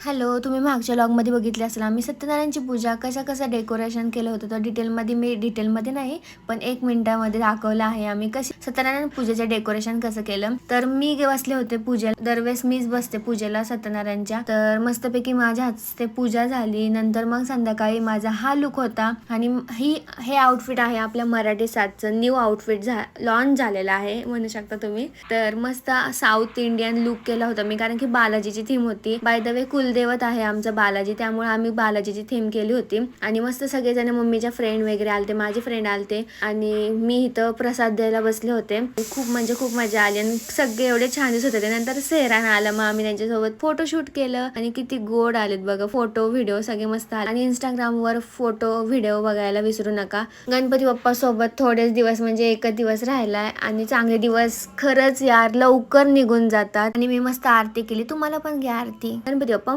Hello, तुम्ही मागच्या लॉगमध्ये बघितले असेल आम्ही सत्यनारायणची पूजा कसं डेकोरेशन केलं होतं. तर डिटेलमध्ये नाही, पण 1 मिनिटामध्ये दाखवलं आहे आम्ही कशी सत्यनारायण पूजेचं डेकोरेशन कसं केलं. तर मी बसले होते पूजेला. दरवेळेस मीच बसते पूजेला सत्यनारायणच्या. तर मस्तपैकी माझ्या हस्ते पूजा झाली. नंतर मग संध्याकाळी माझा हा लुक होता आणि हे आउटफिट आहे आपल्या मराठी साजचं न्यू आउटफिट लॉन्च झालेलं आहे म्हणू शकता तुम्ही. तर मस्त साऊथ इंडियन लुक केला होता मी, कारण की बालाजीची थीम होती. बाय द वे कुलदेवत आहे आमचं बालाजी, त्यामुळे आम्ही बालाजीची थीम केली होती. आणि मस्त सगळेजण मम्मीच्या फ्रेंड वगैरे आलते, माझे फ्रेंड आलते आणि मी इथं प्रसाद द्यायला बसले होते. खूप मजा आली आणि सगळे एवढे छान दिसत होते. नंतर सेहरान आलं, मग आम्ही त्यांच्यासोबत फोटोशूट केलं आणि किती गोड आलेत बघा फोटो व्हिडिओ सगळे मस्त आले. आणि इंस्टाग्रामवर फोटो व्हिडिओ बघायला विसरू नका. गणपती बाप्पा सोबत थोडेच दिवस म्हणजे एकच दिवस राहिलाय आणि चांगले दिवस खरंच यार लवकर निघून जातात. आणि मी मस्त आरती केली, तुम्हाला पण घ्या आरती. गणपती बाप्पा